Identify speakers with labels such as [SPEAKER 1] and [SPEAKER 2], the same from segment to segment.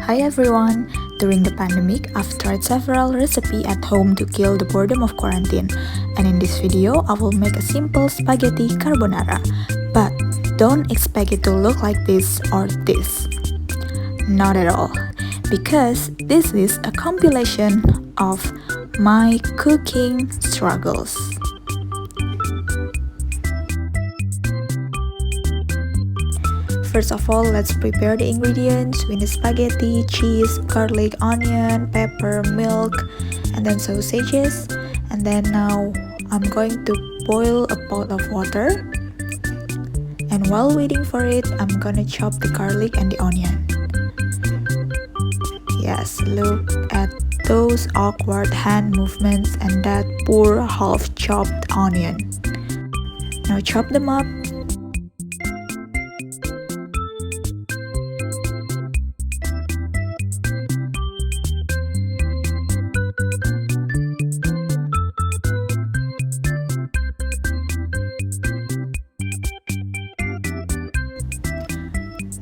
[SPEAKER 1] Hi everyone! During the pandemic, I've tried several recipes at home to kill the boredom of quarantine. And in this video, I will make a simple spaghetti carbonara. But don't expect it to look like this or this. Not at all. Because this is a compilation of my cooking struggles. First of all, let's prepare the ingredients. We need spaghetti, cheese, garlic, onion, pepper, milk, and then sausages. And then now I'm going to boil a pot of water. And while waiting for it, I'm gonna chop the garlic and the onion. Yes, look at those awkward hand movements and that poor half-chopped onion. Now chop them up.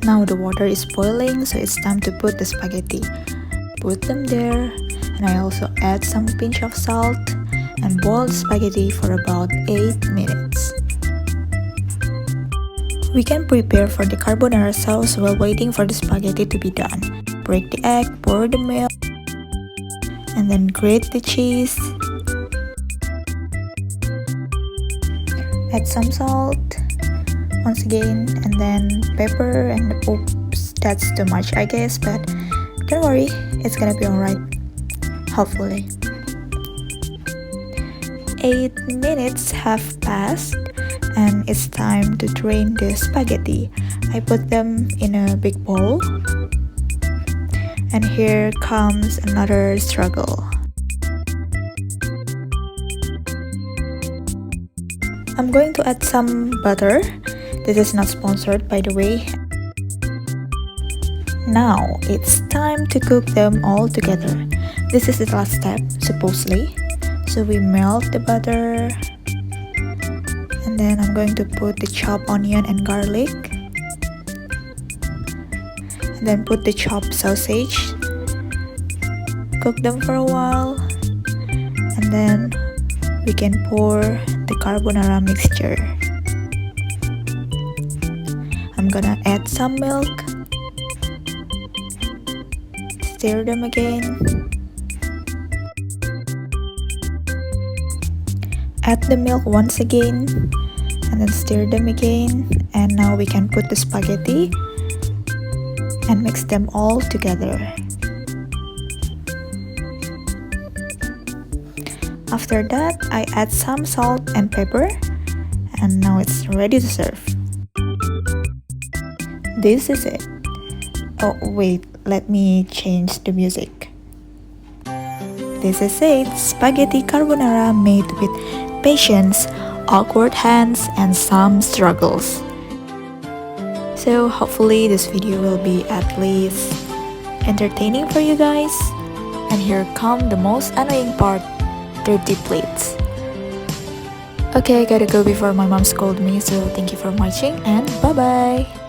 [SPEAKER 1] Now the water is boiling, so it's time to put the spaghetti. Put them there, and I also add some pinch of salt and boil the spaghetti for about 8 minutes. We can prepare for the carbonara sauce while waiting for the spaghetti to be done. Break the egg, pour the milk, and then grate the cheese. Add some salt once again, and then pepper, and oops, that's too much I guess, but don't worry, it's gonna be alright, hopefully. 8 minutes have passed and it's time to drain the spaghetti. I put them in a big bowl, and here comes another struggle. I'm going to add some butter. This is not sponsored, by the way. Now, it's time to cook them all together. This is the last step, supposedly. So we melt the butter. And then I'm going to put the chopped onion and garlic. And then put the chopped sausage. Cook them for a while. And then we can pour the carbonara mixture. I'm gonna add some milk, stir them again, add the milk once again, and then stir them again. And now we can put the spaghetti and mix them all together. After that, I add some salt and pepper, and now it's ready to serve. This is it. Oh wait, let me change the music. This is it, spaghetti carbonara made with patience, awkward hands, and some struggles. So hopefully this video will be at least entertaining for you guys. And here come the most annoying part, dirty plates. Okay, I gotta go before my mom scold me, so thank you for watching and bye bye.